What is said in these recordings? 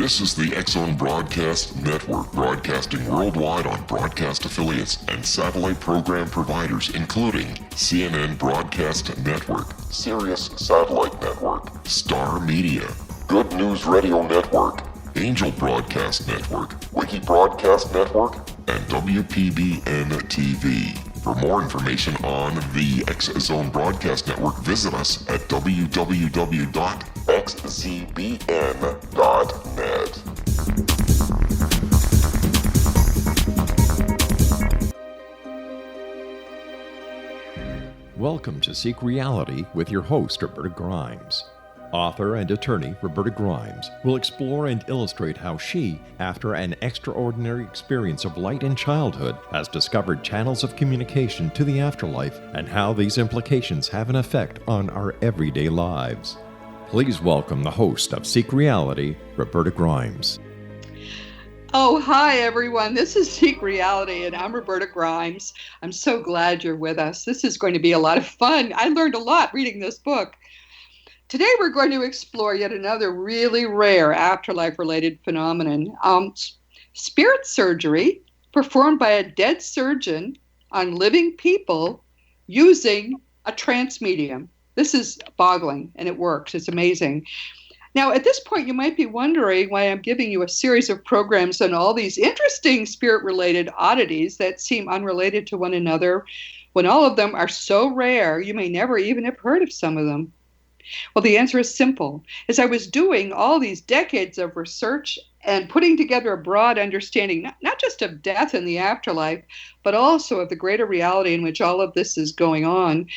This is the X-Zone Broadcast Network, broadcasting worldwide on broadcast affiliates and satellite program providers, including CNN Broadcast Network, Sirius Satellite Network, Star Media, Good News Radio Network, Angel Broadcast Network, Wiki Broadcast Network, and WPBN TV. For more information on the X-Zone Broadcast Network, visit us at www.xzbn.net. Welcome to Seek Reality with your host, Roberta Grimes. Author and attorney Roberta Grimes will explore and illustrate how she, after an extraordinary experience of light in childhood, has discovered channels of communication to the afterlife and how these implications have an effect on our everyday lives. Please welcome the host of Seek Reality, Roberta Grimes. Oh, hi, everyone. This is Seek Reality, and I'm Roberta Grimes. I'm so glad you're with us. This is going to be a lot of fun. I learned a lot reading this book. Today, we're going to explore yet another really rare afterlife-related phenomenon. Spirit surgery performed by a dead surgeon on living people using a trance medium. This is boggling, and it works. It's amazing. Now, at this point, you might be wondering why I'm giving you a series of programs on all these interesting spirit-related oddities that seem unrelated to one another, when all of them are so rare you may never even have heard of some of them. Well, the answer is simple. As I was doing all these decades of research and putting together a broad understanding, not just of death and the afterlife, but also of the greater reality in which all of this is going on,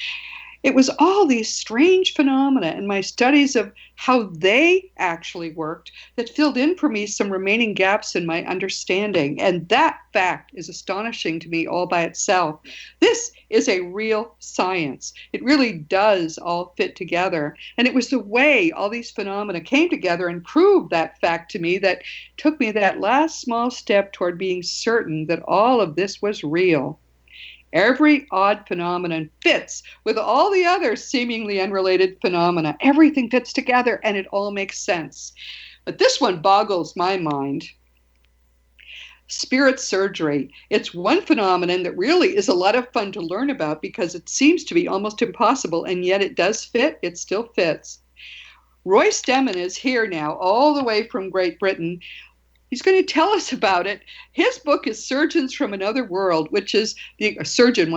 it was all these strange phenomena and my studies of how they actually worked that filled in for me some remaining gaps in my understanding. And that fact is astonishing to me all by itself. This is a real science. It really does all fit together. And it was the way all these phenomena came together and proved that fact to me that took me that last small step toward being certain that all of this was real. Every odd phenomenon fits with all the other seemingly unrelated phenomena. Everything fits together and it all makes sense. But this one boggles my mind. Spirit surgery. It's one phenomenon that really is a lot of fun to learn about because it seems to be almost impossible, and yet it does fit. It still fits. Roy Stemman is here now, all the way from Great Britain. He's going to tell us about it. His book is Surgeons from Another World, which is surgeon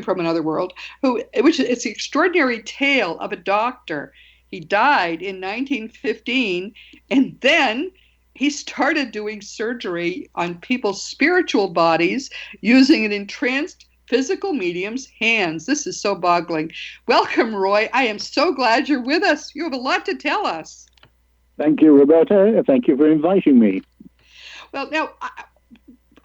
from another world, which is the extraordinary tale of a doctor. He died in 1915, and then he started doing surgery on people's spiritual bodies using an entranced physical medium's hands. This is so boggling. Welcome, Roy. I am so glad you're with us. You have a lot to tell us. Thank you, Roberta. Thank you for inviting me. Well, now,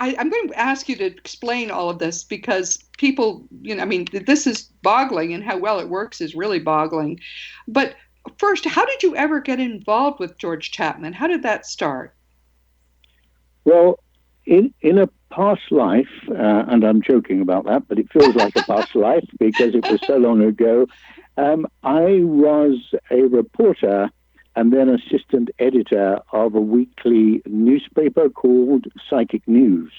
I'm going to ask you to explain all of this because people, this is boggling, and how well it works is really boggling. But first, how did you ever get involved with George Chapman? How did that start? Well, in a past life, and I'm joking about that, but it feels like a past life because it was so long ago, I was a reporter and then assistant editor of a weekly newspaper called Psychic News.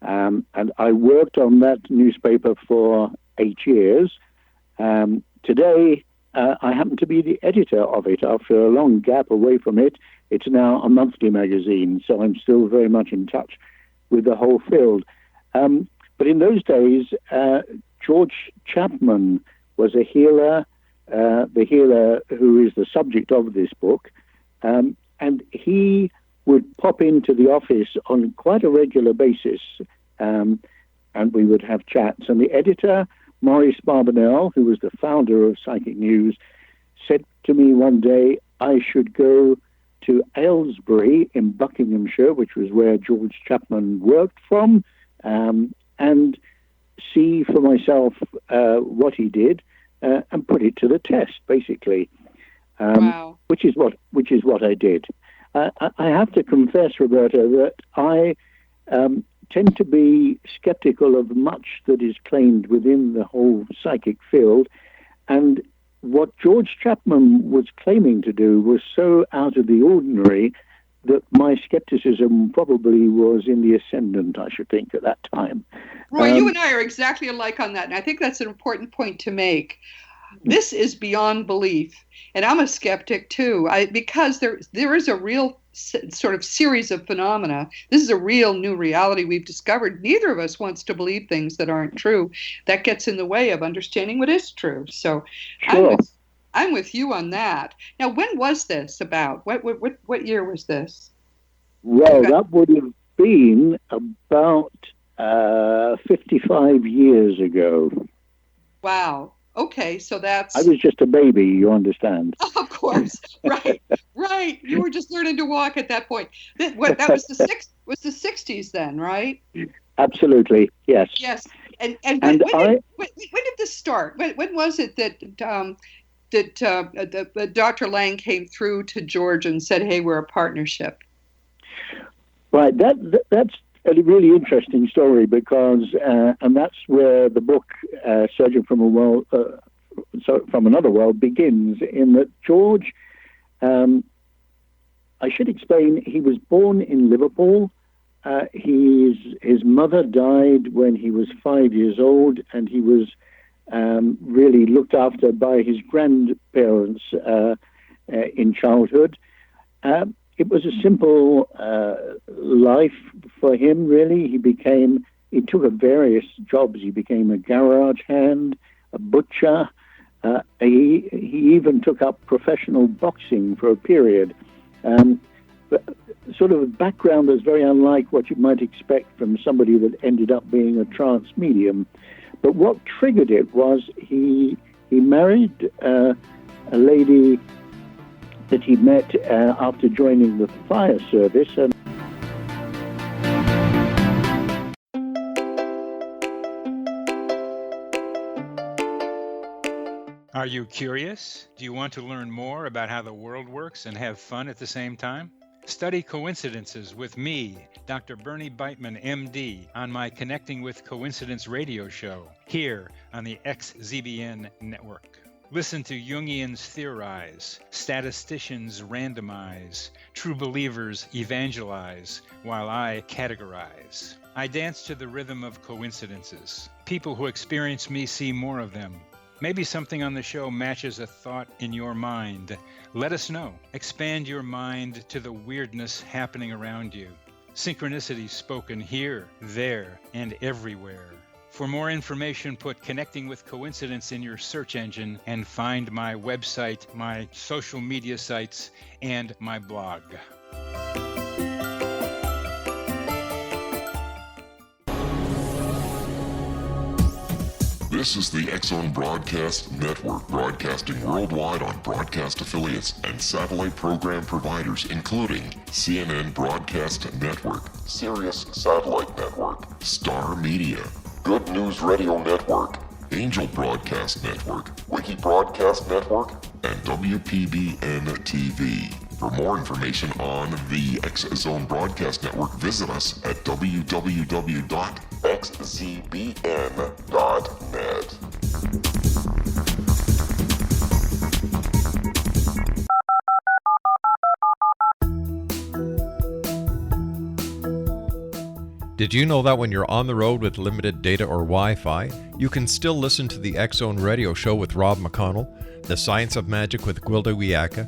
And I worked on that newspaper for 8 years. Today, I happen to be the editor of it. After a long gap away from it, it's now a monthly magazine, so I'm still very much in touch with the whole field. But in those days, George Chapman was a healer, the healer who is the subject of this book, and he would pop into the office on quite a regular basis, and we would have chats. And the editor, Maurice Barbanel, who was the founder of Psychic News, said to me one day I should go to Aylesbury in Buckinghamshire, which was where George Chapman worked from, and see for myself what he did. And put it to the test, basically, Wow. which is what I did. I have to confess, Roberta, that I tend to be skeptical of much that is claimed within the whole psychic field, and what George Chapman was claiming to do was so out of the ordinary that my skepticism probably was in the ascendant, I should think, at that time. Roy, you and I are exactly alike on that, and I think that's an important point to make. This is beyond belief, and I'm a skeptic too, because there is a real sort of series of phenomena. This is a real new reality we've discovered. Neither of us wants to believe things that aren't true. That gets in the way of understanding what is true. So Sure. I'm with you on that. Now, when was this about? What year was this? Well, that would have been about 55 years ago. Wow. Okay, so that's... I was just a baby, you understand. Of course, right. You were just learning to walk at that point. That was the 60s then, right? Absolutely, yes. Yes, and when did this start? When was it that Dr. Lang came through to George and said, "Hey, we're a partnership"? Right, that's a really interesting story because, and that's where the book "Surgeon from Another World" begins. In that George, I should explain, he was born in Liverpool. His mother died when he was 5 years old, and he was really looked after by his grandparents in childhood. It was a simple life for him, really. He took various jobs. He became a garage hand, a butcher. He even took up professional boxing for a period. But sort of a background that's very unlike what you might expect from somebody that ended up being a trance medium. But what triggered it was he married a lady that he met after joining the fire service. And are you curious? Do you want to learn more about how the world works and have fun at the same time? Study coincidences with me, Dr. Bernie Beitman, MD, on my Connecting with Coincidence radio show here on the XZBN network. Listen to Jungians theorize, statisticians randomize, true believers evangelize, while I categorize. I dance to the rhythm of coincidences. People who experience me see more of them. Maybe something on the show matches a thought in your mind. Let us know. Expand your mind to the weirdness happening around you. Synchronicity spoken here, there, and everywhere. For more information, put Connecting with Coincidence in your search engine and find my website, my social media sites, and my blog. This is the X-Zone Broadcast Network, broadcasting worldwide on broadcast affiliates and satellite program providers, including CNN Broadcast Network, Sirius Satellite Network, Star Media, Good News Radio Network, Angel Broadcast Network, Wiki Broadcast Network, and WPBN TV. For more information on the X-Zone Broadcast Network, visit us at www.xzbn.net. Did you know that when you're on the road with limited data or Wi-Fi, you can still listen to the X-Zone Radio Show with Rob McConnell, The Science of Magic with Gwilda Wiyaka,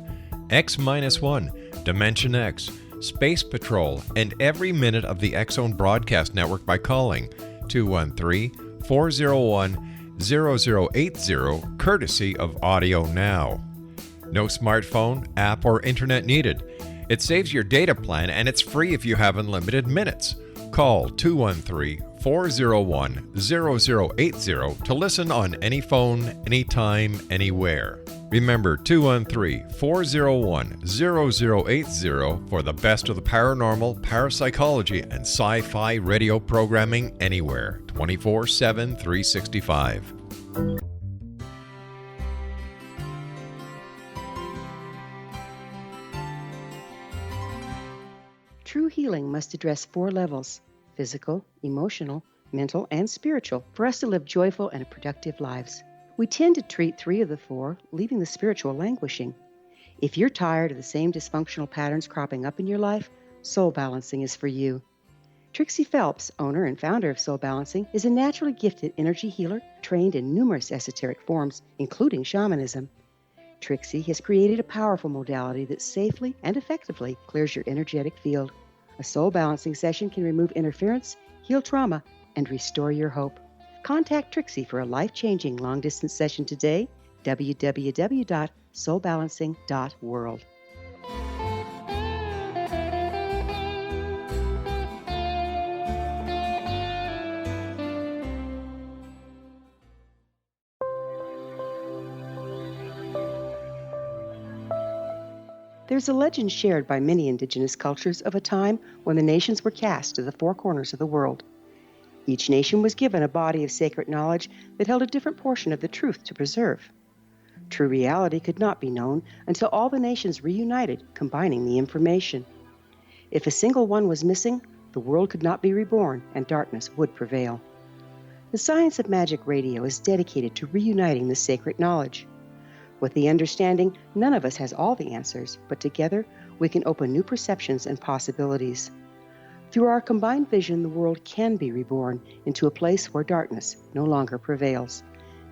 X-1, Dimension X, Space Patrol, and every minute of the X-Zone Broadcast Network by calling 213-401-0080, courtesy of Audio Now. No smartphone, app, or internet needed. It saves your data plan and it's free if you have unlimited minutes. Call 213-401-0080 to listen on any phone, anytime, anywhere. Remember 213-401-0080 for the best of the paranormal, parapsychology, and sci-fi radio programming anywhere, 24/7, 365. True healing must address 4 levels: physical, emotional, mental, and spiritual, for us to live joyful and productive lives. We tend to treat 3 of the 4, leaving the spiritual languishing. If you're tired of the same dysfunctional patterns cropping up in your life, soul balancing is for you. Trixie Phelps, owner and founder of Soul Balancing, is a naturally gifted energy healer trained in numerous esoteric forms, including shamanism. Trixie has created a powerful modality that safely and effectively clears your energetic field. A soul balancing session can remove interference, heal trauma, and restore your hope. Contact Trixie for a life-changing long-distance session today, www.soulbalancing.world. There's a legend shared by many indigenous cultures of a time when the nations were cast to the four corners of the world. Each nation was given a body of sacred knowledge that held a different portion of the truth to preserve. True reality could not be known until all the nations reunited, combining the information. If a single one was missing, the world could not be reborn and darkness would prevail. The Science of Magic Radio is dedicated to reuniting the sacred knowledge. With the understanding, none of us has all the answers, but together we can open new perceptions and possibilities. Through our combined vision, the world can be reborn into a place where darkness no longer prevails.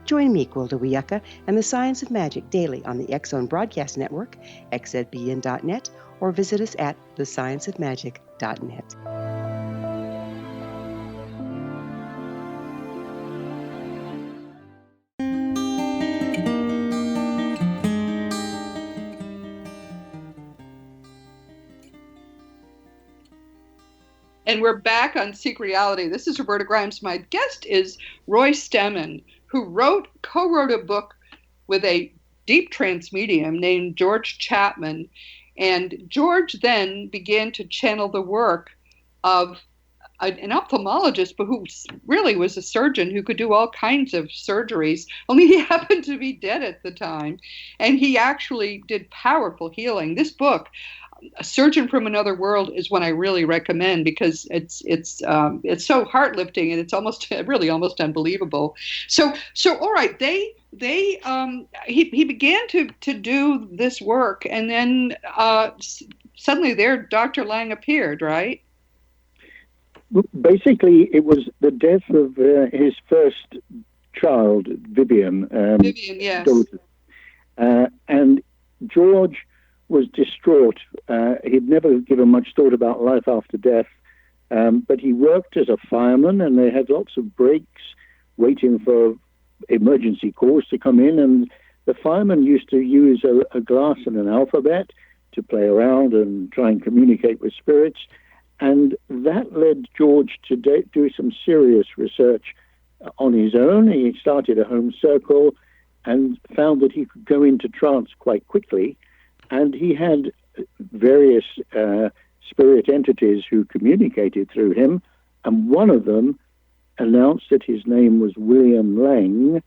Join me, Gwilda Wiyaka, and the Science of Magic daily on the X-Zone Broadcast Network, xzbn.net, or visit us at thescienceofmagic.net. And we're back on Seek Reality. This is Roberta Grimes. My guest is Roy Stemman, who co-wrote a book with a deep trance medium named George Chapman. And George then began to channel the work of an ophthalmologist, but who really was a surgeon who could do all kinds of surgeries, only he happened to be dead at the time. And he actually did powerful healing. This book, A Surgeon from Another World, is one I really recommend because it's so heart-lifting and it's almost unbelievable. So all right, he began to do this work, and then suddenly there Dr. Lang appeared, right? Basically, it was the death of his first child, Vivian. Vivian, yes. Daughter. And George was distraught. He'd never given much thought about life after death, but he worked as a fireman, and they had lots of breaks waiting for emergency calls to come in, and the fireman used to use a glass and an alphabet to play around and try and communicate with spirits, and that led George to do some serious research on his own. He started a home circle and found that he could go into trance quite quickly. And he had various spirit entities who communicated through him, and one of them announced that his name was William Lang,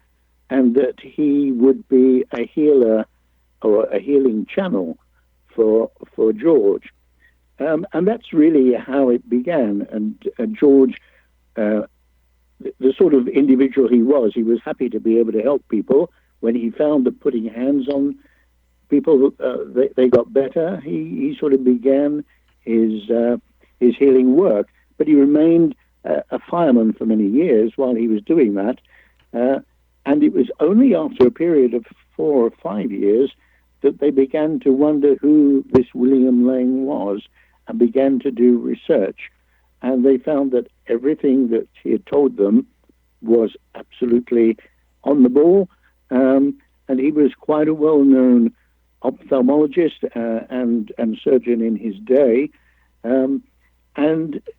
and that he would be a healer or a healing channel for George. And that's really how it began. And George, the sort of individual he was happy to be able to help people. When he found that putting hands on people, they got better. He sort of began his healing work, but he remained a fireman for many years while he was doing that. And it was only after a period of 4 or 5 years that they began to wonder who this William Lang was and began to do research. And they found that everything that he had told them was absolutely on the ball. And he was quite a well-known ophthalmologist and surgeon in his day, and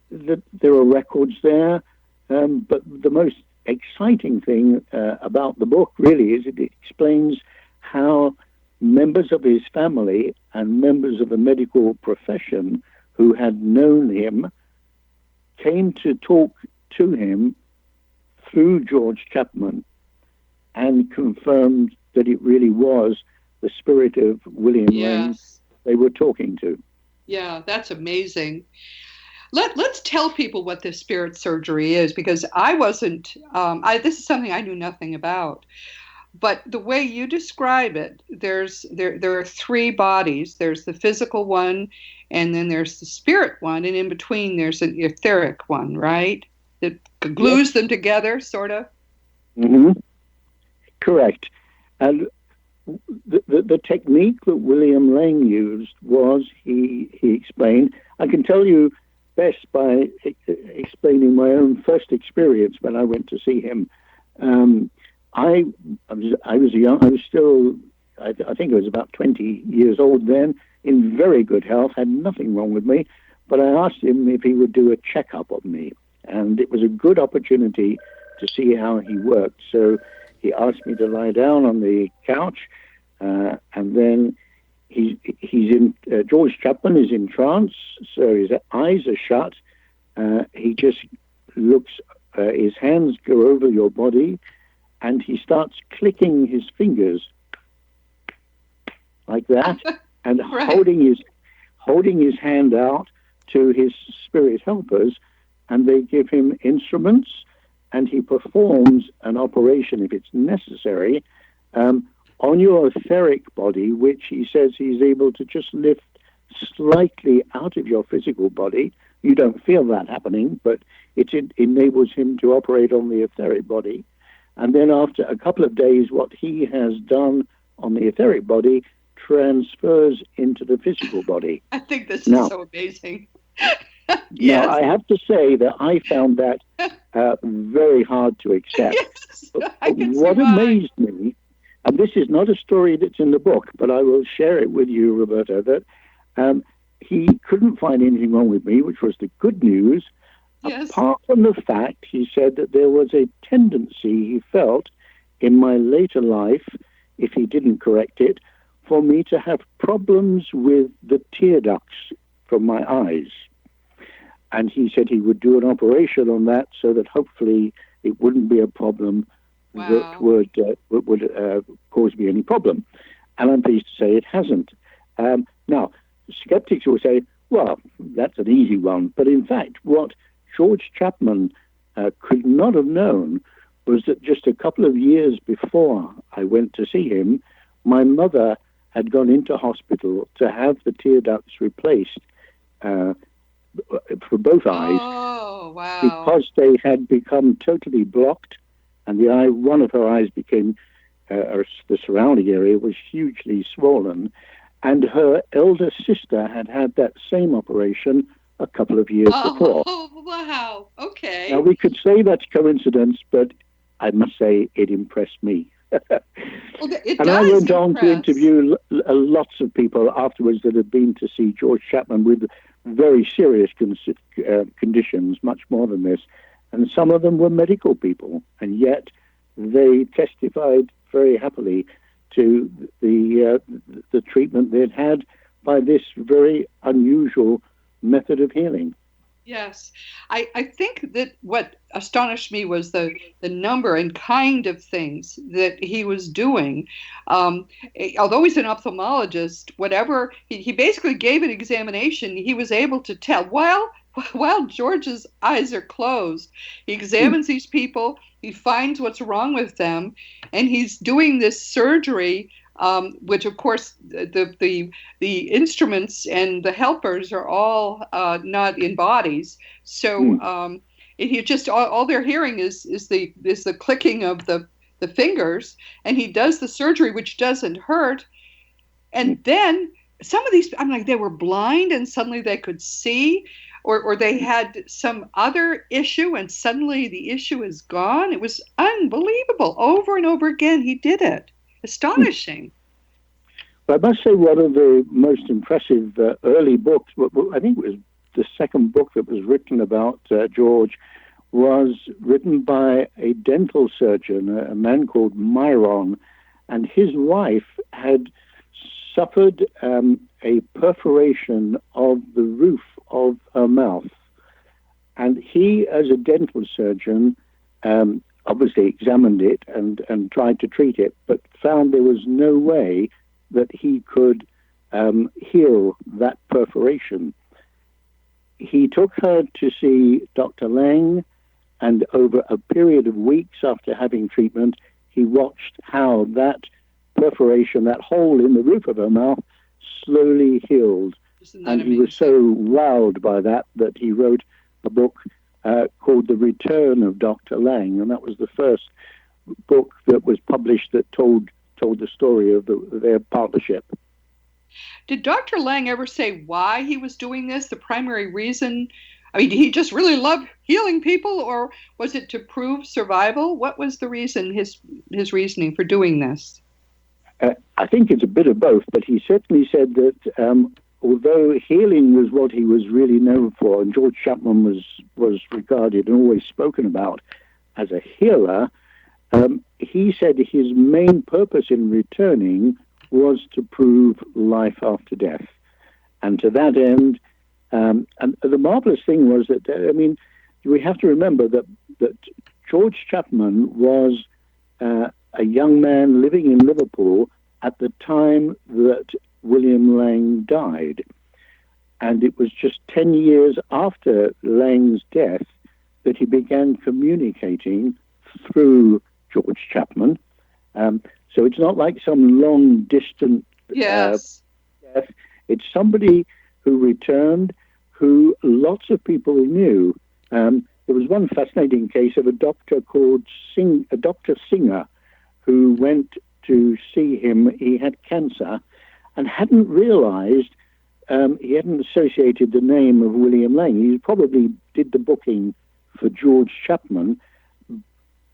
there are records there. But the most exciting thing about the book really is it explains how members of his family and members of the medical profession who had known him came to talk to him through George Chapman and confirmed that it really was the spirit of William Lang they were talking to. Yeah, that's amazing. Let's tell people what this spirit surgery is, because I wasn't, this is something I knew nothing about. But the way you describe it, there are three bodies. There's the physical one, and then there's the spirit one, and in between there's an etheric one, right? That glues them together, sort of. Mm-hmm. Correct. And the technique that William Lang used was, he explained, I can tell you best by explaining my own first experience when I went to see him. I was young. I was still, I think I was about 20 years old then, in very good health, had nothing wrong with me. But I asked him if he would do a checkup of me, and it was a good opportunity to see how he worked. So he asked me to lie down on the couch, and then he's in. George Chapman is in trance, so his eyes are shut. He just looks. His hands go over your body, and he starts clicking his fingers like that, and Right. holding his hand out to his spirit helpers, and they give him instruments, and he performs an operation, if it's necessary, on your etheric body, which he says he's able to just lift slightly out of your physical body. You don't feel that happening, but it enables him to operate on the etheric body. And then after a couple of days, what he has done on the etheric body transfers into the physical body. I think this is so amazing. Yes. Now, I have to say that I found that very hard to accept. Yes, I can see What why. amazed me, and this is not a story that's in the book, but I will share it with you, Roberta, that he couldn't find anything wrong with me, which was the good news. Yes. Apart from the fact, he said that there was a tendency he felt in my later life, if he didn't correct it, for me to have problems with the tear ducts from my eyes. And he said he would do an operation on that so that hopefully it wouldn't be a problem that would cause me any problem. And I'm pleased to say it hasn't. Now, skeptics will say, well, that's an easy one. But in fact, what George Chapman could not have known was that just a couple of years before I went to see him, my mother had gone into hospital to have the tear ducts replaced for both eyes. Oh, wow. Because they had become totally blocked, and one of her eyes became, the surrounding area was hugely swollen, and her elder sister had had that same operation a couple of years before. Oh, wow. Okay. Now, we could say that's coincidence, but I must say it impressed me. And I went on to interview lots of people afterwards that had been to see George Chapman with very serious conditions, much more than this. And some of them were medical people, and yet they testified very happily to the treatment they'd had by this very unusual method of healing. Yes. I think that what astonished me was the number and kind of things that he was doing. Although he's an ophthalmologist, whatever, he basically gave an examination. He was able to tell, while George's eyes are closed, he examines these people, he finds what's wrong with them, and he's doing this surgery, which of course the instruments and the helpers are all not in bodies. So he just all they're hearing is the clicking of the fingers, and he does the surgery, which doesn't hurt. And then some of these, I'm like, they were blind and suddenly they could see, or they had some other issue and suddenly the issue is gone. It was unbelievable. Over and over again, he did it. Astonishing. But I must say one of the most impressive early books, I think it was the second book that was written about George, was written by a dental surgeon, a man called Myron, and his wife had suffered a perforation of the roof of her mouth. And he, as a dental surgeon, obviously examined it and tried to treat it, but found there was no way that he could heal that perforation. He took her to see Dr. Lang, and over a period of weeks after having treatment, he watched how that perforation, that hole in the roof of her mouth, slowly healed. And he was so wowed by that he wrote a book called The Return of Dr. Lang, and that was the first book that was published that told the story of their partnership. Did Dr. Lang ever say why he was doing this, the primary reason? I mean, did he just really love healing people, or was it to prove survival? What was the reason, his reasoning for doing this? I think it's a bit of both, but he certainly said that although healing was what he was really known for, and George Chapman was regarded and always spoken about as a healer, he said his main purpose in returning was to prove life after death. And to that end, and the marvelous thing was that, we have to remember that George Chapman was a young man living in Liverpool at the time that William Lang died. And it was just 10 years after Lang's death that he began communicating through George Chapman. So it's not like some long distant death. It's somebody who returned, who lots of people knew. There was one fascinating case of a doctor called Dr. Singer, who went to see him. He had cancer and hadn't realized, he hadn't associated the name of William Lang. He probably did the booking for George Chapman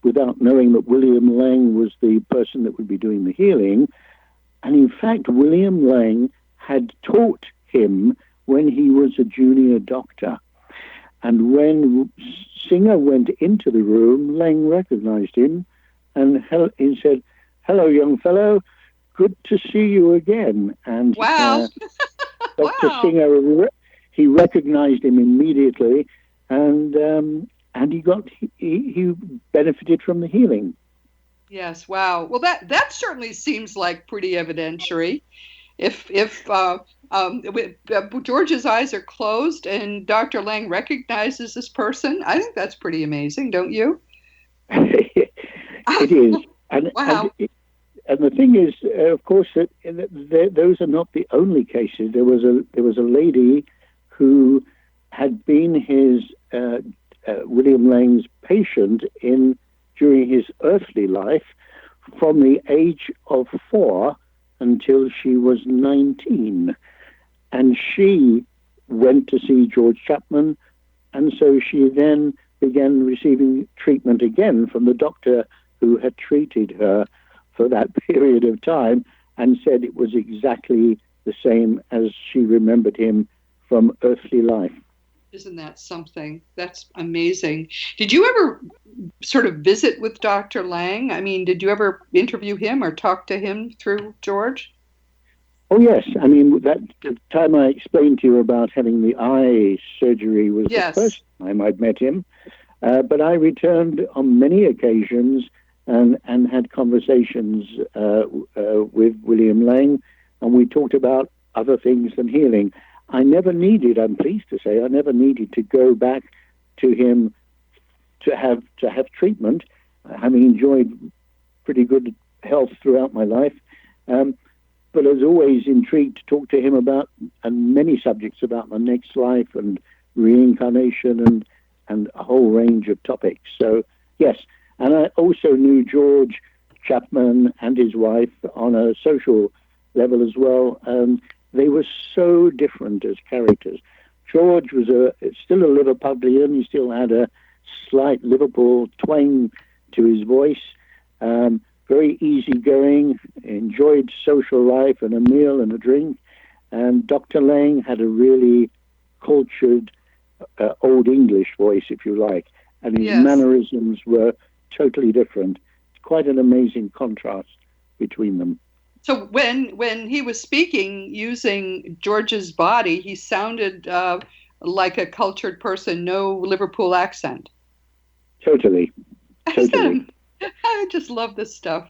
without knowing that William Lang was the person that would be doing the healing. And in fact, William Lang had taught him when he was a junior doctor. And when Singer went into the room, Lang recognized him and he said, "Hello, young fellow, good to see you again." And wow. Dr. Wow. Singer, he recognized him immediately, and he benefited from the healing. Yes, wow. Well, that certainly seems like pretty evidentiary. If George's eyes are closed and Dr. Lang recognizes this person, I think that's pretty amazing, don't you? It is. And, wow. And the thing is, of course, that those are not the only cases. There was a lady who had been his William Lang's patient during his earthly life from the age of 4 until she was 19. And she went to see George Chapman, and so she then began receiving treatment again from the doctor who had treated her for that period of time, and said it was exactly the same as she remembered him from earthly life. Isn't that something? That's amazing. Did you ever sort of visit with Dr. Lang? I mean, did you ever interview him or talk to him through George? Oh, yes. I mean, the time I explained to you about having the eye surgery was yes. The first time I'd met him. But I returned on many occasions and had conversations with William Lang, and we talked about other things than healing. I'm pleased to say, I never needed to go back to him to have treatment, having enjoyed pretty good health throughout my life. But I was always intrigued to talk to him about many subjects about my next life and reincarnation and a whole range of topics. So, yes. And I also knew George Chapman and his wife on a social level as well. They were so different as characters. George was still a Liverpudlian. He still had a slight Liverpool twang to his voice. Very easygoing, enjoyed social life and a meal and a drink. And Dr. Lang had a really cultured Old English voice, if you like. And his yes. mannerisms were totally different. It's quite an amazing contrast between them. So when he was speaking using George's body, he sounded like a cultured person, no Liverpool accent. Totally. I just love this stuff.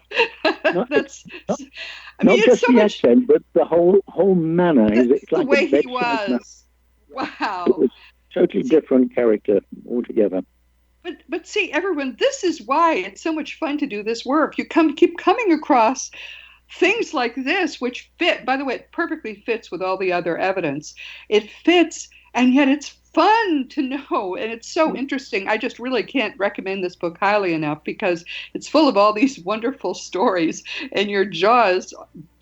Not just so the accent, but the whole manner. It's like the way he was. Wow. It was totally different character altogether. But see, everyone, this is why it's so much fun to do this work. You keep coming across things like this, which fit, by the way, it perfectly fits with all the other evidence. It fits, and yet it's fun to know, and it's so interesting. I just really can't recommend this book highly enough because it's full of all these wonderful stories, and your jaws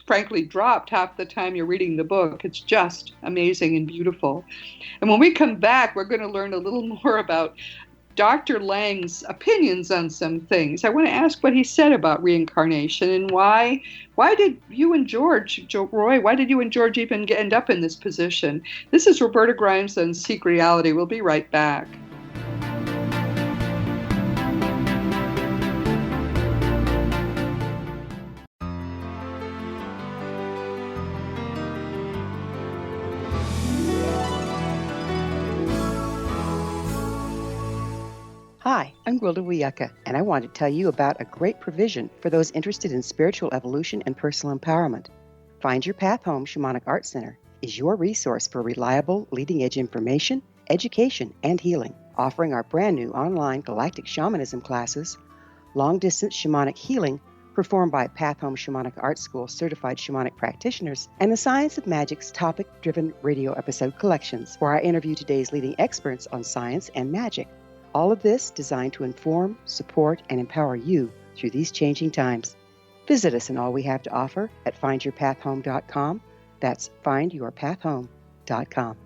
frankly dropped half the time you're reading the book. It's just amazing and beautiful. And when we come back, we're going to learn a little more about Dr. Lang's opinions on some things. I want to ask what he said about reincarnation and why did you and Roy, why did you and George even end up in this position? This is Roberta Grimes on Seek Reality. We'll be right back. Hi, I'm Gwilda Wiyaka, and I want to tell you about a great provision for those interested in spiritual evolution and personal empowerment. Find Your Path Home Shamanic Art Center is your resource for reliable, leading-edge information, education, and healing, offering our brand new online galactic shamanism classes, long-distance shamanic healing performed by Path Home Shamanic Art School certified shamanic practitioners, and the Science of Magic's topic-driven radio episode collections, where I interview today's leading experts on science and magic. All of this designed to inform, support, and empower you through these changing times. Visit us in all we have to offer at findyourpathhome.com. That's findyourpathhome.com.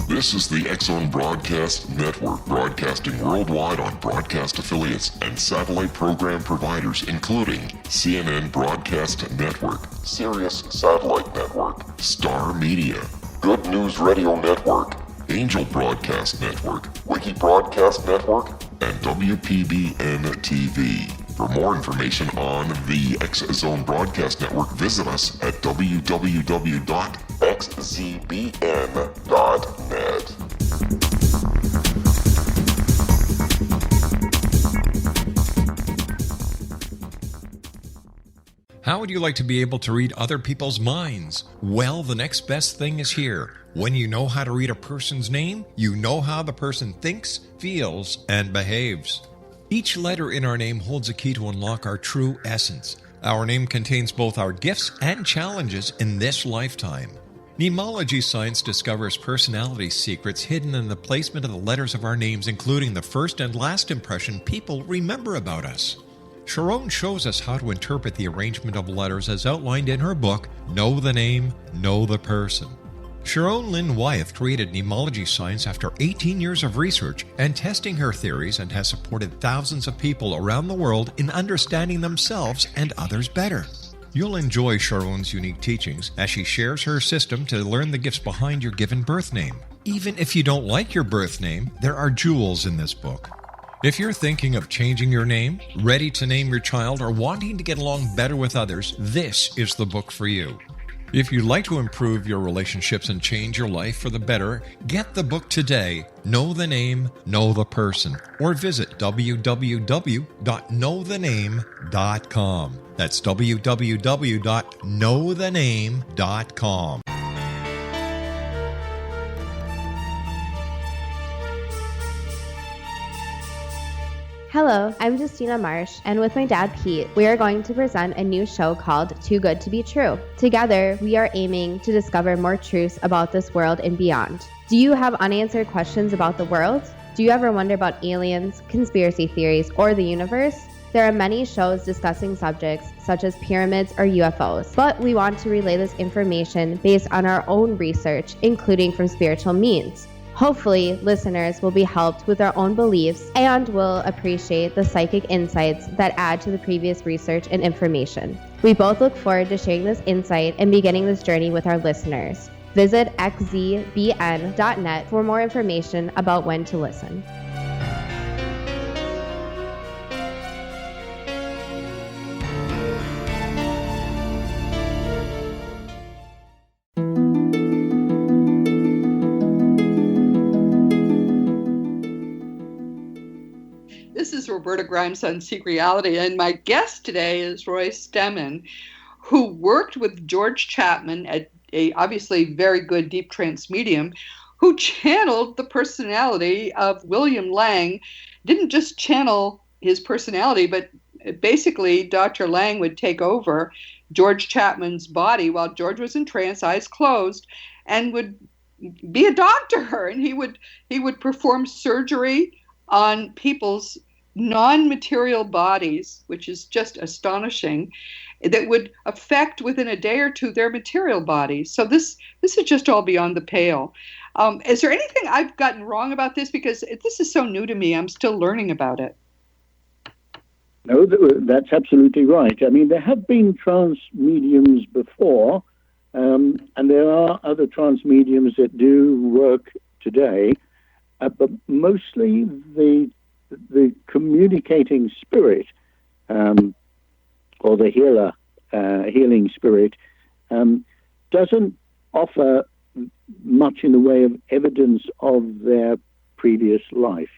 This is the X-Zone Broadcast Network, broadcasting worldwide on broadcast affiliates and satellite program providers, including CNN Broadcast Network, Sirius Satellite Network, Star Media, Good News Radio Network, Angel Broadcast Network, Wiki Broadcast Network, and WPBN TV. For more information on the X-Zone Broadcast Network, visit us at www.xzbn.net. How would you like to be able to read other people's minds? Well, the next best thing is here. When you know how to read a person's name, you know how the person thinks, feels, and behaves. Each letter in our name holds a key to unlock our true essence. Our name contains both our gifts and challenges in this lifetime. Mnemology science discovers personality secrets hidden in the placement of the letters of our names, including the first and last impression people remember about us. Sharon shows us how to interpret the arrangement of letters as outlined in her book, Know the Name, Know the Person. Sharon Lynn Wyeth created mnemology science after 18 years of research and testing her theories, and has supported thousands of people around the world in understanding themselves and others better. You'll enjoy Sharon's unique teachings as she shares her system to learn the gifts behind your given birth name. Even if you don't like your birth name, there are jewels in this book. If you're thinking of changing your name, ready to name your child, or wanting to get along better with others, this is the book for you. If you'd like to improve your relationships and change your life for the better, get the book today, Know the Name, Know the Person, or visit www.knowthename.com. That's www.knowthename.com. Hello, I'm Justina Marsh, and with my dad Pete, we are going to present a new show called Too Good to Be True. Together, we are aiming to discover more truths about this world and beyond. Do you have unanswered questions about the world? Do you ever wonder about aliens, conspiracy theories, or the universe? There are many shows discussing subjects such as pyramids or UFOs, but we want to relay this information based on our own research, including from spiritual means. Hopefully, listeners will be helped with their own beliefs and will appreciate the psychic insights that add to the previous research and information. We both look forward to sharing this insight and beginning this journey with our listeners. Visit xzbn.net for more information about when to listen. This is Roberta Grimes on Seek Reality, and my guest today is Roy Stemman, who worked with George Chapman, a obviously very good deep trance medium, who channeled the personality of William Lang. Didn't just channel his personality, but basically Dr. Lang would take over George Chapman's body while George was in trance, eyes closed, and would be a doctor, and he would perform surgery on people's non-material bodies, which is just astonishing, that would affect within a day or two their material bodies. So this is just all beyond the pale. Is there anything I've gotten wrong about this? Because this is so new to me. I'm still learning about it. No, that's absolutely right. I mean, there have been trance mediums before, and there are other trance mediums that do work today, but mostly the communicating spirit, or the healing spirit, doesn't offer much in the way of evidence of their previous life.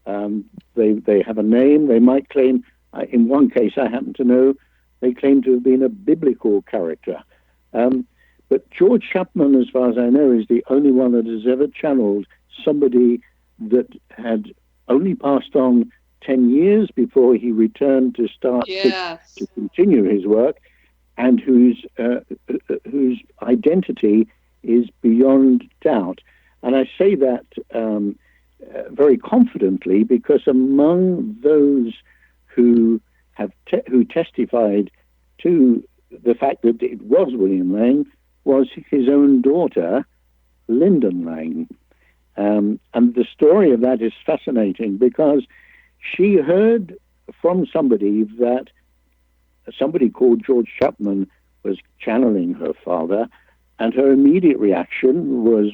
They have a name. They might claim, in one case I happen to know, they claim to have been a biblical character. But George Chapman, as far as I know, is the only one that has ever channeled somebody that had only passed on 10 years before he returned to start to continue his work, and whose identity is beyond doubt. And I say that very confidently, because among those who testified to the fact that it was William Lang was his own daughter, Lyndon Lang. And the story of that is fascinating, because she heard from somebody that somebody called George Chapman was channeling her father, and her immediate reaction was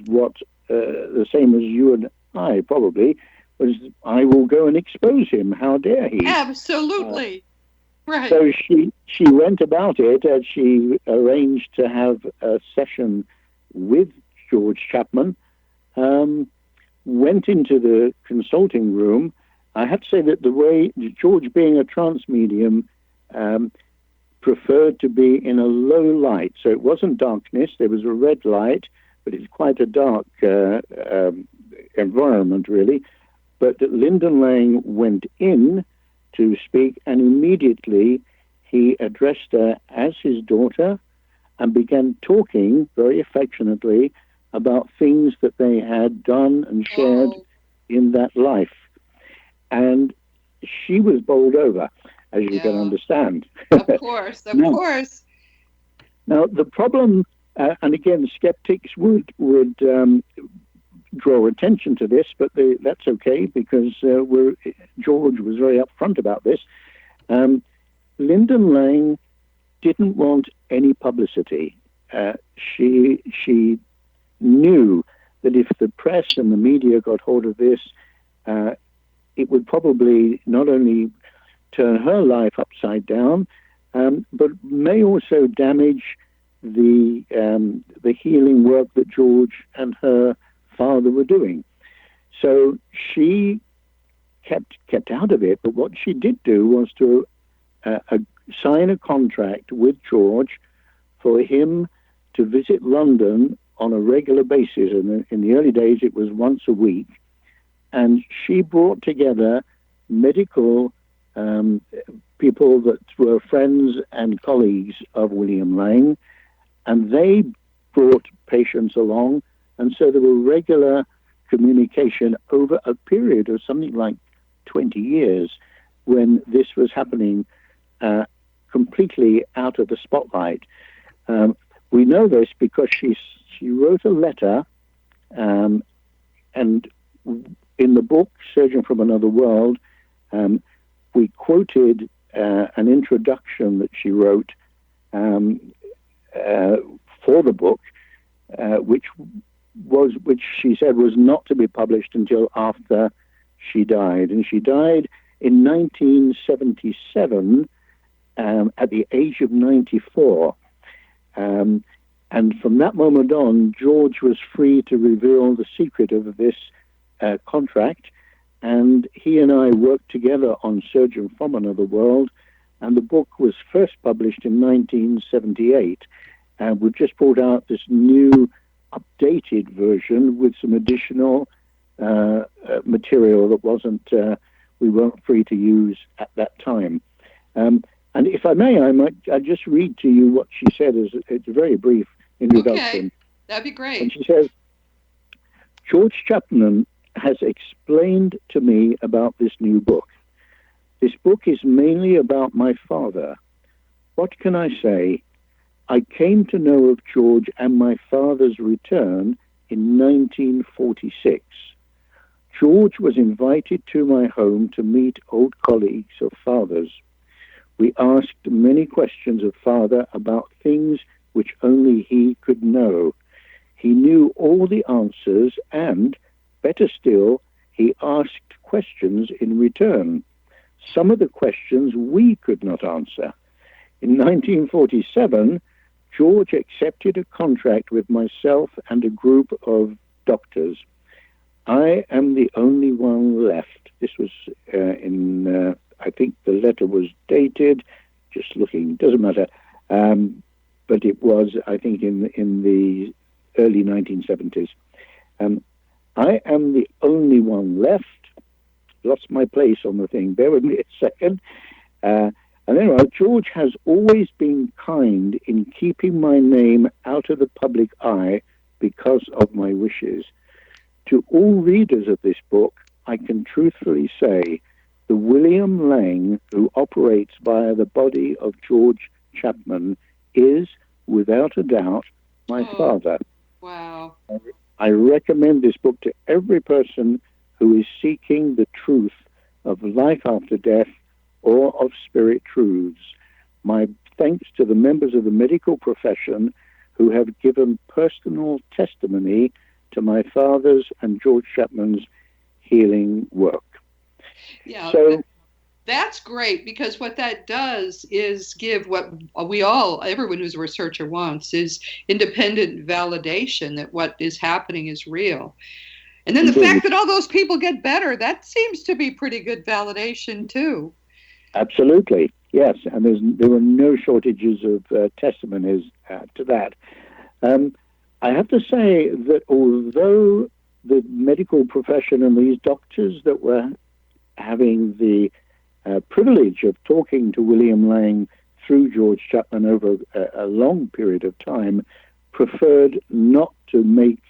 the same as you and I probably, was, I will go and expose him. How dare he? Absolutely. Right. So she went about it, and she arranged to have a session with George Chapman, went into the consulting room. I have to say that the way George, being a trance medium, preferred to be in a low light. So it wasn't darkness, there was a red light, but it's quite a dark environment, really. But Lyndon Lang went in to speak, and immediately he addressed her as his daughter and began talking very affectionately about things that they had done and shared in that life. And she was bowled over, as you can understand. Of course. Now, the problem, and again, skeptics would draw attention to this, but that's okay, because George was very upfront about this. Lyndon Lang didn't want any publicity. She knew that if the press and the media got hold of this, it would probably not only turn her life upside down, but may also damage the healing work that George and her father were doing. So she kept out of it. But what she did do was to sign a contract with George for him to visit London on a regular basis. And in the early days, it was once a week. And she brought together medical people that were friends and colleagues of William Lang, and they brought patients along. And so there were regular communication over a period of something like 20 years when this was happening completely out of the spotlight. We know this because she wrote a letter, and in the book, Surgeon from Another World, we quoted an introduction that she wrote for the book, which she said was not to be published until after she died. And she died in 1977 at the age of 94. And from that moment on, George was free to reveal the secret of this contract, and he and I worked together on Surgeon from Another World, and the book was first published in 1978, and we've just brought out this new updated version with some additional material that we weren't free to use at that time. And if I may, I just read to you what she said. It's a very brief introduction. Okay, that'd be great. And she says, George Chapman has explained to me about this new book. This book is mainly about my father. What can I say? I came to know of George and my father's return in 1946. George was invited to my home to meet old colleagues of father's. We asked many questions of father about things which only he could know. He knew all the answers and, better still, he asked questions in return. Some of the questions we could not answer. In 1947, George accepted a contract with myself and a group of doctors. I am the only one left. This was I think the letter was dated, just looking, doesn't matter, but it was, I think, in the early 1970s. I am the only one left. Lost my place on the thing. Bear with me a second. And anyway, George has always been kind in keeping my name out of the public eye because of my wishes. To all readers of this book, I can truthfully say the William Lang who operates via the body of George Chapman is, without a doubt, my father. Wow. I recommend this book to every person who is seeking the truth of life after death or of spirit truths. My thanks to the members of the medical profession who have given personal testimony to my father's and George Chapman's healing work. Yeah, so that's great, because what that does is give what everyone who's a researcher wants, is independent validation that what is happening is real. And then the fact that all those people get better, that seems to be pretty good validation too. Absolutely, yes. And there were no shortages of testimonies to that. I have to say that although the medical profession and these doctors that were having the privilege of talking to William Lang through George Chapman over a long period of time preferred not to make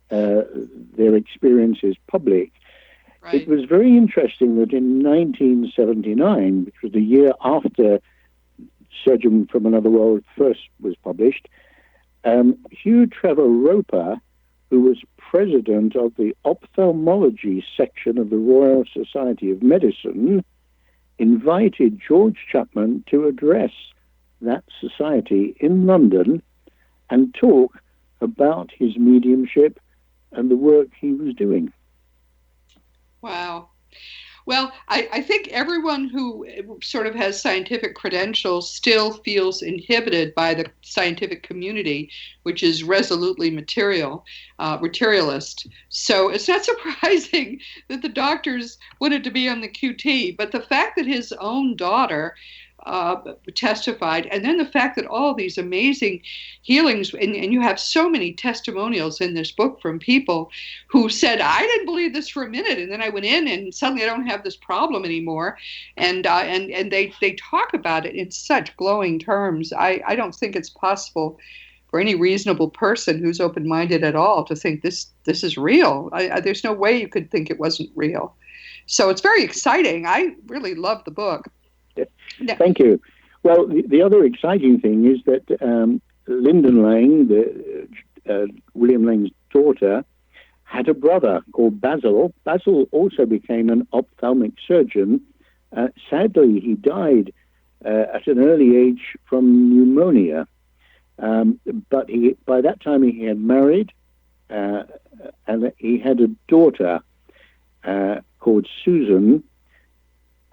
their experiences public. Right. It was very interesting that in 1979, which was the year after Surgeon from Another World first was published, Hugh Trevor Roper, who was president of the ophthalmology section of the Royal Society of Medicine, invited George Chapman to address that society in London and talk about his mediumship and the work he was doing. Wow. Well, I think everyone who sort of has scientific credentials still feels inhibited by the scientific community, which is resolutely materialist. So it's not surprising that the doctors wanted to be on the QT, but the fact that his own daughter testified, and then the fact that all these amazing healings, and you have so many testimonials in this book from people who said, I didn't believe this for a minute, and then I went in and suddenly I don't have this problem anymore, and they talk about it in such glowing terms. I don't think it's possible for any reasonable person who's open-minded at all to think this is real. There's no way you could think it wasn't real. So it's very exciting. I really love the book. Thank you. Well, the other exciting thing is that Lyndon Lang, William Lang's daughter, had a brother called Basil. Basil also became an ophthalmic surgeon. Sadly, he died at an early age from pneumonia. But by that time he had married, and he had a daughter called Susan,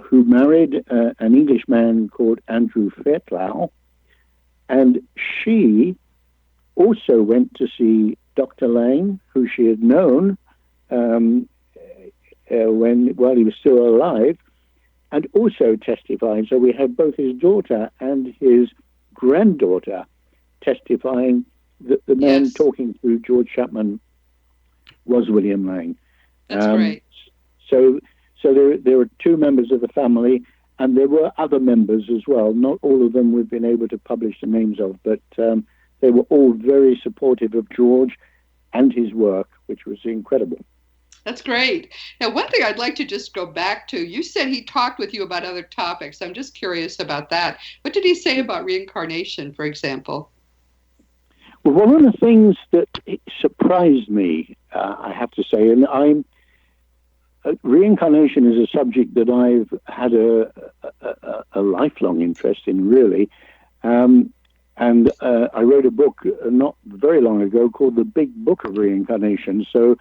who married an Englishman called Andrew Fairclough, and she also went to see Dr. Lang, who she had known while he was still alive, and also testifying. So we have both his daughter and his granddaughter testifying that the man talking to George Chapman was William Lang. That's great. So there were two members of the family, and there were other members as well. Not all of them we've been able to publish the names of, but they were all very supportive of George and his work, which was incredible. That's great. Now, one thing I'd like to just go back to, you said he talked with you about other topics. I'm just curious about that. What did he say about reincarnation, for example? Well, one of the things that surprised me, I have to say, and reincarnation is a subject that I've had a lifelong interest in, really. And I wrote a book not very long ago called The Big Book of Reincarnation. So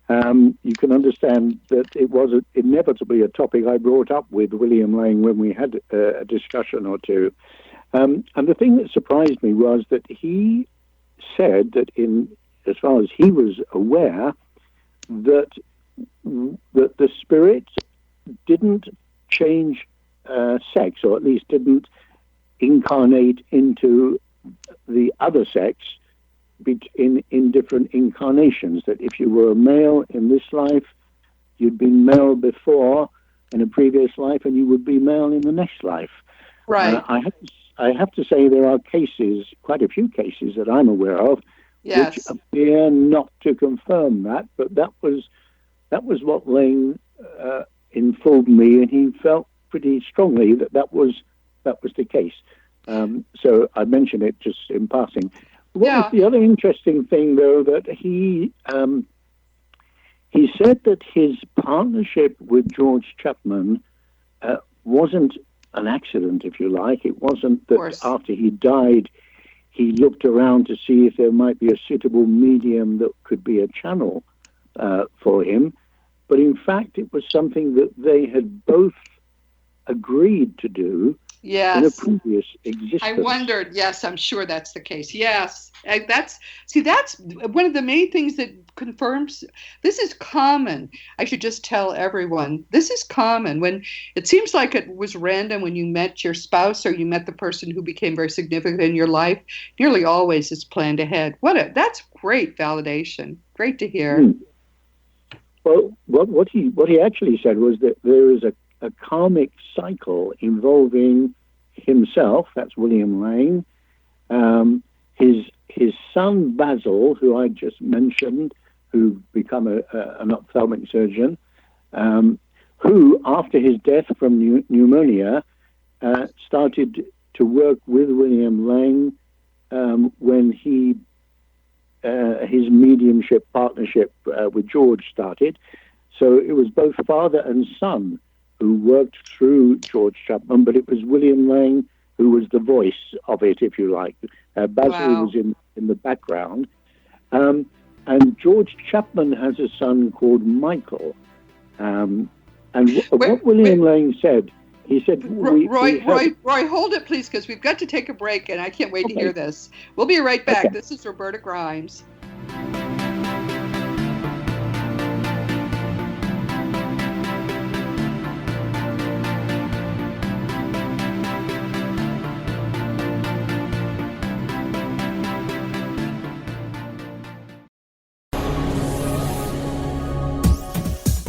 you can understand that it was inevitably a topic I brought up with William Lang when we had a discussion or two. And the thing that surprised me was that he said that, as far as he was aware, that the spirit didn't change sex, or at least didn't incarnate into the other sex in different incarnations. That if you were a male in this life, you'd been male before in a previous life, and you would be male in the next life. Right. I have to say there are cases, quite a few cases that I'm aware of, which appear not to confirm that, but that was what Lang informed me, and he felt pretty strongly that was the case. So I mentioned it just in passing. What was the other interesting thing, though, that he said that his partnership with George Chapman wasn't an accident, if you like. It wasn't that after he died, he looked around to see if there might be a suitable medium that could be a channel for him. But in fact, it was something that they had both agreed to do in a previous existence. I wondered. Yes, I'm sure that's the case. Yes, that's one of the main things that confirms this is common. I should just tell everyone this is common when it seems like it was random when you met your spouse or you met the person who became very significant in your life. Nearly always it's planned ahead. That's great validation. Great to hear. Well, what he actually said was that there is a karmic cycle involving himself, that's William Lang, his son Basil, who I just mentioned, who become an ophthalmic surgeon, who after his death from pneumonia started to work with William Lang when his mediumship partnership with George started. So it was both father and son who worked through George Chapman, but it was William Lang who was the voice of it, if you like. Basil was in the background. And George Chapman has a son called Michael. And what William Lang said, he said... Roy, hold it, please, because we've got to take a break, and I can't wait to hear this. We'll be right back. Okay. This is Roberta Grimes.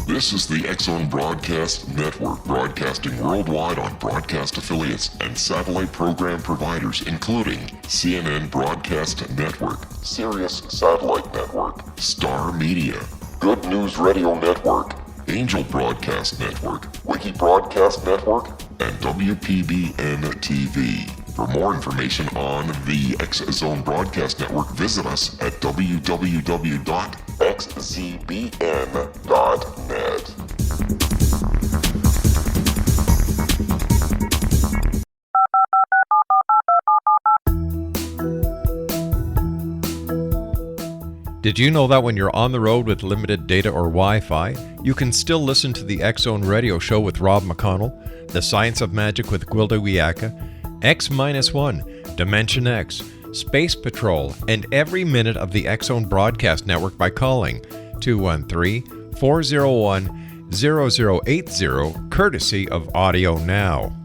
This is the X-Zone Broadcast Network, broadcasting worldwide on broadcast affiliates and satellite program providers, including CNN Broadcast Network, Sirius Satellite Network, Star Media, Good News Radio Network, Angel Broadcast Network, Wiki Broadcast Network, and WPBN TV. For more information on the X-Zone Broadcast Network, visit us at www.xzbn.net. Did you know that when you're on the road with limited data or Wi-Fi, you can still listen to the X-Zone Radio Show with Rob McConnell, The Science of Magic with Gwilda Wiyaka, X-1, Dimension X, Space Patrol, and every minute of the X-Zone Broadcast Network by calling 213-401 0080, courtesy of Audio Now.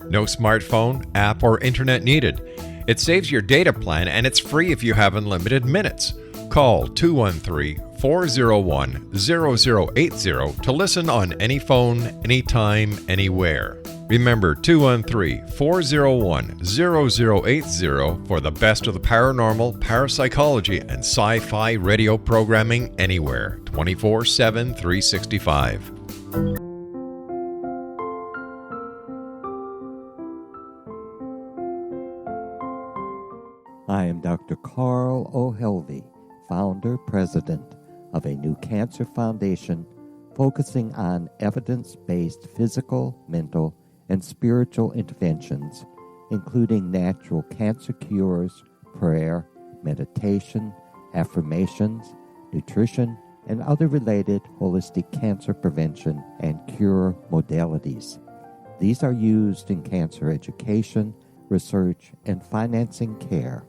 No smartphone, app, or internet needed. It saves your data plan and it's free if you have unlimited minutes. Call 213-401-0080 to listen on any phone, anytime, anywhere. Remember 213-401-0080 for the best of the paranormal, parapsychology, and sci-fi radio programming anywhere, 24/7, 365. I am Dr. Carl O'Helvey, founder, president of a new cancer foundation focusing on evidence-based physical, mental, and spiritual interventions, including natural cancer cures, prayer, meditation, affirmations, nutrition, and other related holistic cancer prevention and cure modalities. These are used in cancer education, research, and financing care.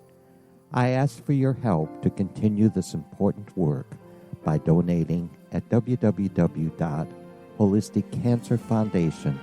I ask for your help to continue this important work by donating at www.holisticcancerfoundation.com.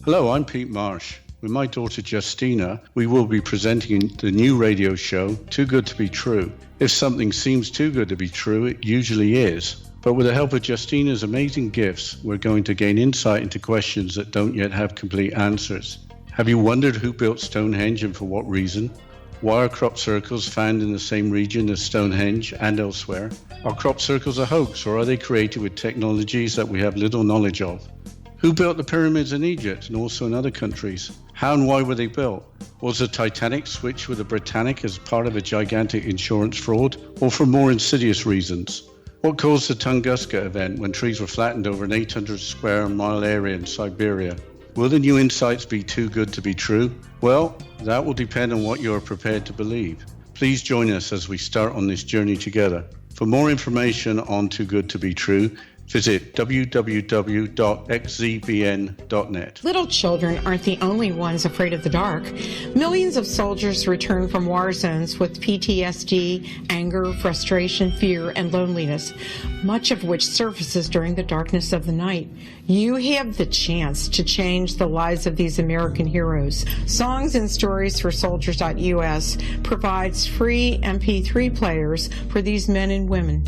Hello, I'm Pete Marsh. With my daughter Justina, we will be presenting the new radio show, Too Good to Be True. If something seems too good to be true, it usually is. But with the help of Justina's amazing gifts, we're going to gain insight into questions that don't yet have complete answers. Have you wondered who built Stonehenge and for what reason? Why are crop circles found in the same region as Stonehenge and elsewhere? Are crop circles a hoax, or are they created with technologies that we have little knowledge of? Who built the pyramids in Egypt and also in other countries? How and why were they built? Was the Titanic switched with the Britannic as part of a gigantic insurance fraud, or for more insidious reasons? What caused the Tunguska event when trees were flattened over an 800 square mile area in Siberia? Will the new insights be too good to be true? Well, that will depend on what you are prepared to believe. Please join us as we start on this journey together. For more information on Too Good to Be True, visit www.xzbn.net. Little children aren't the only ones afraid of the dark. Millions of soldiers return from war zones with PTSD, anger, frustration, fear, and loneliness, much of which surfaces during the darkness of the night. You have the chance to change the lives of these American heroes. Songs and Stories for Soldiers.us provides free MP3 players for these men and women.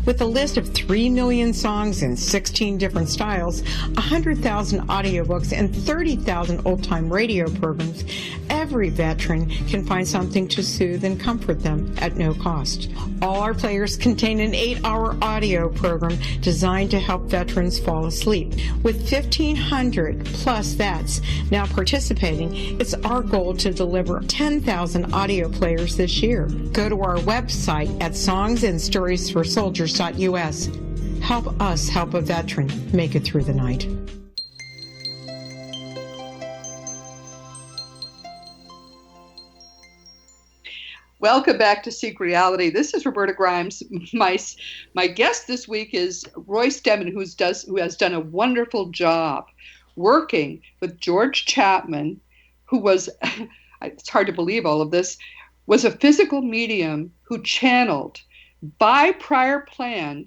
With a list of 3 million songs in 16 different styles, 100,000 audiobooks, and 30,000 old-time radio programs, every veteran can find something to soothe and comfort them at no cost. All our players contain an 8-hour audio program designed to help veterans fall asleep. With 1,500 plus vets now participating, it's our goal to deliver 10,000 audio players this year. Go to our website at songsandstoriesforsoldiers.us. Help us help a veteran make it through the night. Welcome back to Seek Reality. This is Roberta Grimes. My guest this week is Roy Stemman, who has done a wonderful job working with George Chapman, who was, it's hard to believe all of this, was a physical medium who channeled, by prior plan,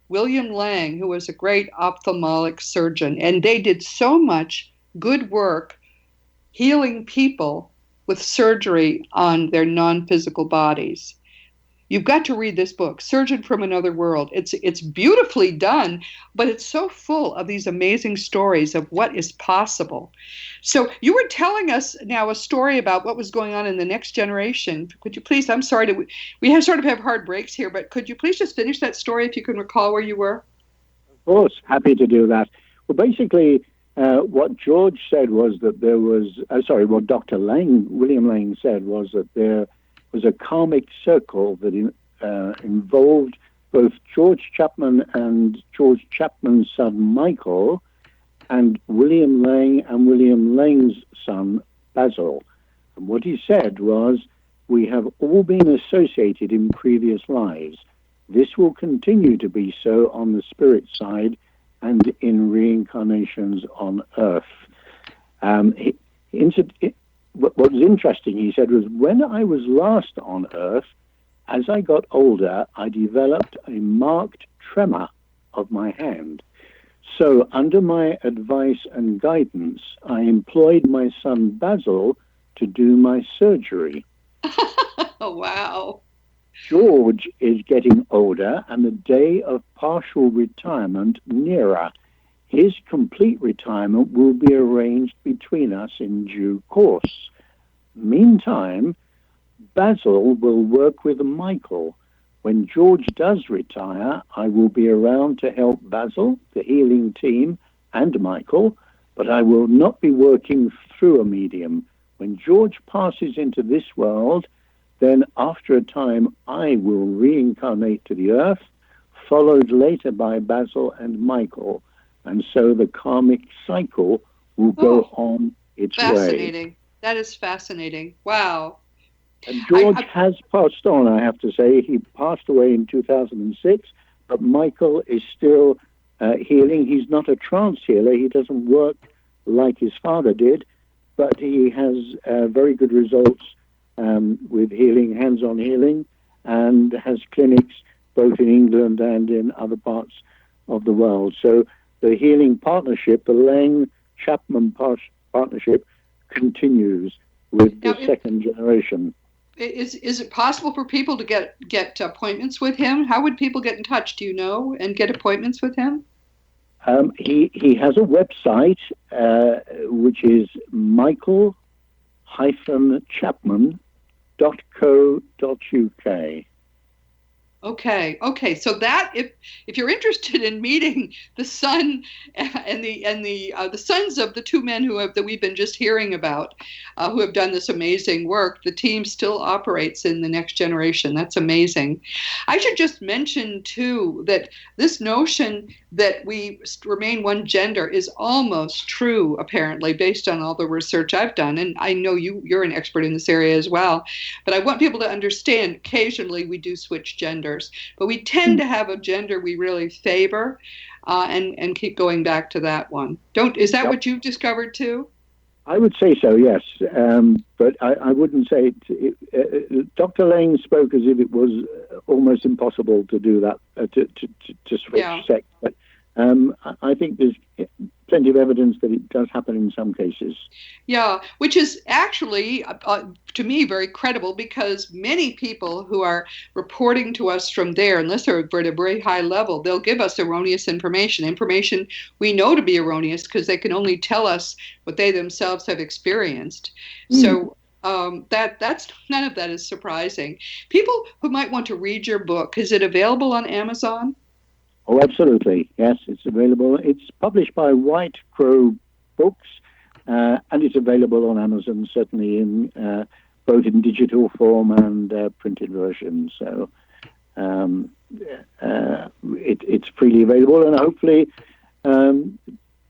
William Lang, who was a great ophthalmic surgeon. And they did so much good work healing people with surgery on their non-physical bodies. You've got to read this book, Surgeon from Another World. It's beautifully done, but it's so full of these amazing stories of what is possible. So you were telling us now a story about what was going on in the next generation. Could you please, I'm sorry, we have sort of have hard breaks here, but could you please just finish that story if you can recall where you were? Of course, happy to do that. Well, basically, what George said was that there was, what Dr. Lang, William Lang said was that there was a karmic circle that involved both George Chapman and George Chapman's son Michael, and William Lang's son Basil. And what he said was, we have all been associated in previous lives. This will continue to be so on the spirit side and in reincarnations on Earth. What was interesting, he said, was when I was last on Earth, as I got older, I developed a marked tremor of my hand. So, under my advice and guidance, I employed my son Basil to do my surgery. Oh, wow. George is getting older and the day of partial retirement nearer. His complete retirement will be arranged between us in due course. Meantime, Basil will work with Michael. When George does retire, I will be around to help Basil, the healing team, and Michael, but I will not be working through a medium. When George passes into this world, then after a time I will reincarnate to the earth, followed later by Basil and Michael. And so the karmic cycle will go on its way. Fascinating. That is fascinating. Wow. And George has passed on, I have to say. He passed away in 2006, but Michael is still healing. He's not a trance healer. He doesn't work like his father did, but he has very good results with healing, hands-on healing, and has clinics both in England and in other parts of the world. So the healing partnership, the Lang-Chapman partnership, continues with the second generation. Is it possible for people to get appointments with him? How would people get in touch, do you know, and get appointments with him? He has a website, which is michael-chapman.co.uk. Okay. So that if you're interested in meeting the son and the sons of the two men that we've been just hearing about, who have done this amazing work, the team still operates in the next generation. That's amazing. I should just mention too that this notion that we remain one gender is almost true, apparently, based on all the research I've done. And I know you're an expert in this area as well. But I want people to understand occasionally we do switch genders. But we tend to have a gender we really favor and keep going back to that one. Is that what you've discovered too? I would say so, yes. But I wouldn't say Dr. Lane spoke as if it was almost impossible to do that, to switch sex. But I think there's plenty of evidence that it does happen in some cases. Yeah, which is actually, to me, very credible, because many people who are reporting to us from there, unless they're at a very high level, they'll give us erroneous information we know to be erroneous because they can only tell us what they themselves have experienced. So that's none of that is surprising. People who might want to read your book, is it available on Amazon? Oh, absolutely. Yes, it's available. It's published by White Crow Books, and it's available on Amazon, certainly in both in digital form and printed version. So it's freely available, and hopefully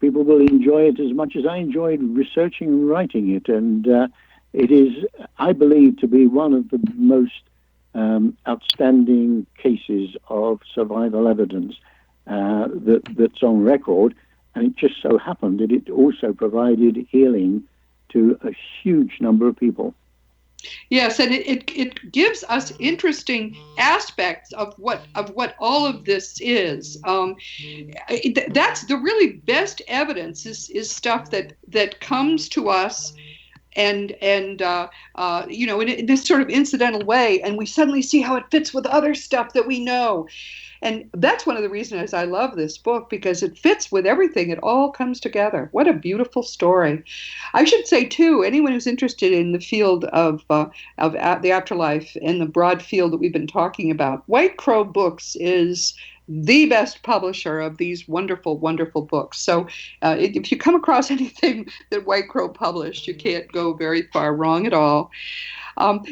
people will enjoy it as much as I enjoyed researching and writing it. And it is, I believe, to be one of the most outstanding cases of survival evidence that's on record, and it just so happened that it also provided healing to a huge number of people. Yes, and it gives us interesting aspects of what all of this is. That's the really best evidence is stuff that comes to us and in this sort of incidental way, and we suddenly see how it fits with other stuff that we know. And that's one of the reasons I love this book, because it fits with everything. It all comes together. What a beautiful story. I should say, too, anyone who's interested in the field of the afterlife and the broad field that we've been talking about, White Crow Books is the best publisher of these wonderful, wonderful books. So if you come across anything that White Crow published, you can't go very far wrong at all.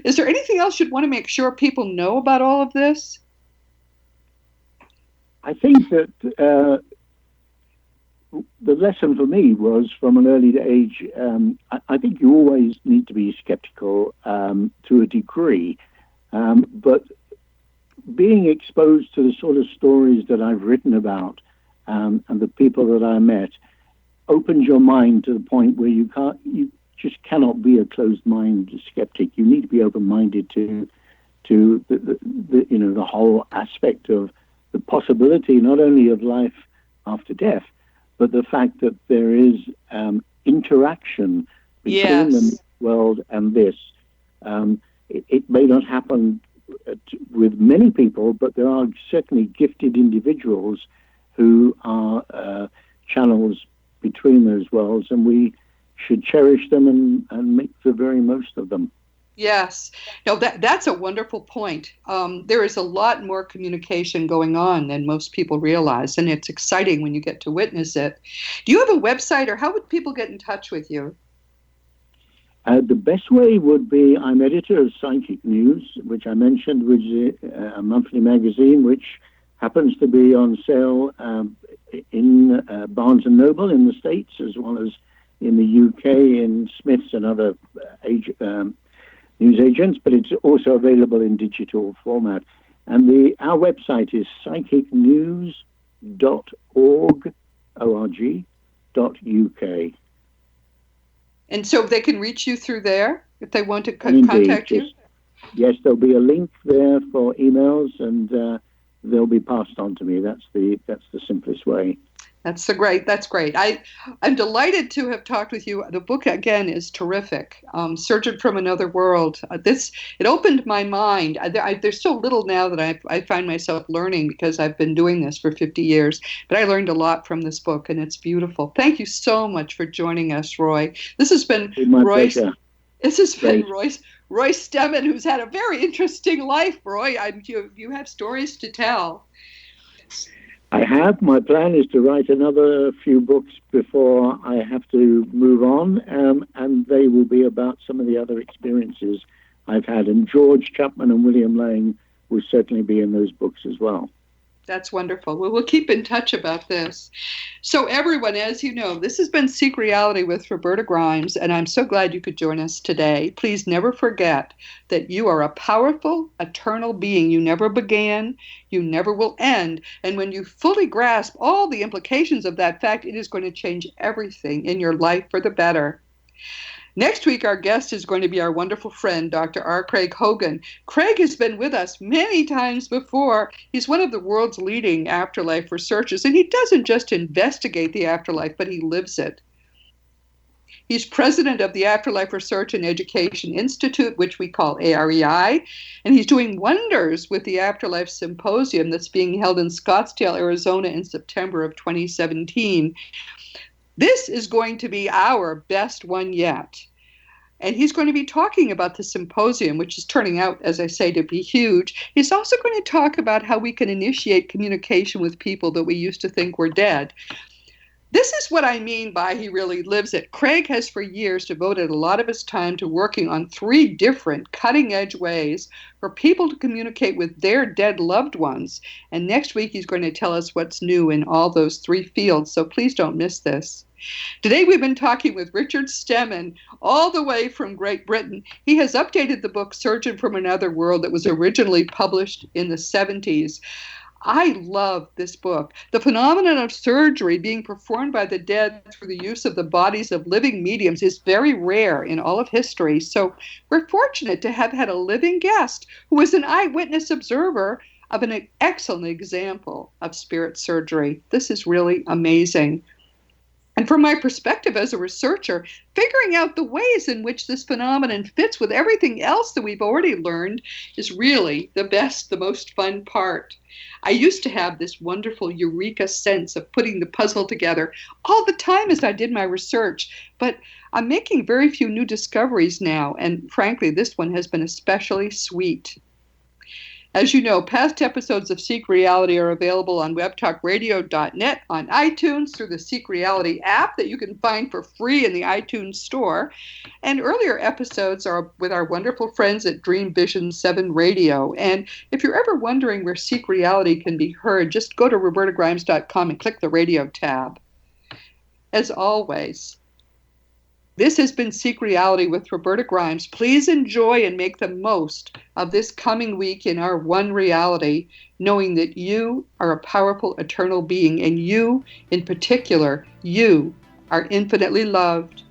Is there anything else you'd want to make sure people know about all of this? I think that the lesson for me was from an early age, I think you always need to be skeptical to a degree, but being exposed to the sort of stories that I've written about and the people that I met opens your mind to the point where you just cannot be a closed-minded skeptic. You need to be open-minded to to the whole aspect of the possibility not only of life after death, but the fact that there is interaction between the world and this. It may not happen with many people, but there are certainly gifted individuals who are channels between those worlds, and we should cherish them and make the very most of them. Yes. No, that's a wonderful point. There is a lot more communication going on than most people realize, and it's exciting when you get to witness it. Do you have a website, or how would people get in touch with you? The best way would be, I'm editor of Psychic News, which I mentioned, which is a monthly magazine, which happens to be on sale in Barnes & Noble in the States, as well as in the UK in Smith's and other news agents, but it's also available in digital format. And our website is psychicnews.org.uk. And so they can reach you through there if they want to contact you? Yes, there'll be a link there for emails, and they'll be passed on to me. That's the simplest way. That's great. I'm delighted to have talked with you. The book, again, is terrific. Surgeon from Another World. It opened my mind. There's so little now that I find myself learning because I've been doing this for 50 years. But I learned a lot from this book, and it's beautiful. Thank you so much for joining us, Roy. This has been Royce. Pleasure. This has been Roy Stemman, who's had a very interesting life, Roy. You have stories to tell. I have. My plan is to write another few books before I have to move on, and they will be about some of the other experiences I've had. And George Chapman and William Lang will certainly be in those books as well. That's wonderful. Well, we'll keep in touch about this. So everyone, as you know, this has been Seek Reality with Roberta Grimes, and I'm so glad you could join us today. Please never forget that you are a powerful, eternal being. You never began, you never will end. And when you fully grasp all the implications of that fact, it is going to change everything in your life for the better. Next week, our guest is going to be our wonderful friend, Dr. R. Craig Hogan. Craig has been with us many times before. He's one of the world's leading afterlife researchers, and he doesn't just investigate the afterlife, but he lives it. He's president of the Afterlife Research and Education Institute, which we call AREI, and he's doing wonders with the Afterlife Symposium that's being held in Scottsdale, Arizona in September of 2017. This is going to be our best one yet. And he's going to be talking about the symposium, which is turning out, as I say, to be huge. He's also going to talk about how we can initiate communication with people that we used to think were dead. This is what I mean by he really lives it. Craig has for years devoted a lot of his time to working on 3 different cutting-edge ways for people to communicate with their dead loved ones. And next week he's going to tell us what's new in all those 3 fields, so please don't miss this. Today we've been talking with Richard Stemman, all the way from Great Britain. He has updated the book Surgeon from Another World that was originally published in the 70s. I love this book. The phenomenon of surgery being performed by the dead through the use of the bodies of living mediums is very rare in all of history. So we're fortunate to have had a living guest who was an eyewitness observer of an excellent example of spirit surgery. This is really amazing. And from my perspective as a researcher, figuring out the ways in which this phenomenon fits with everything else that we've already learned is really the most fun part. I used to have this wonderful eureka sense of putting the puzzle together all the time as I did my research, but I'm making very few new discoveries now, and frankly, this one has been especially sweet. As you know, past episodes of Seek Reality are available on webtalkradio.net, on iTunes, through the Seek Reality app that you can find for free in the iTunes store. And earlier episodes are with our wonderful friends at Dream Vision 7 Radio. And if you're ever wondering where Seek Reality can be heard, just go to robertagrimes.com and click the radio tab. As always, this has been Seek Reality with Roberta Grimes. Please enjoy and make the most of this coming week in our one reality, knowing that you are a powerful, eternal being, and you, in particular, you are infinitely loved.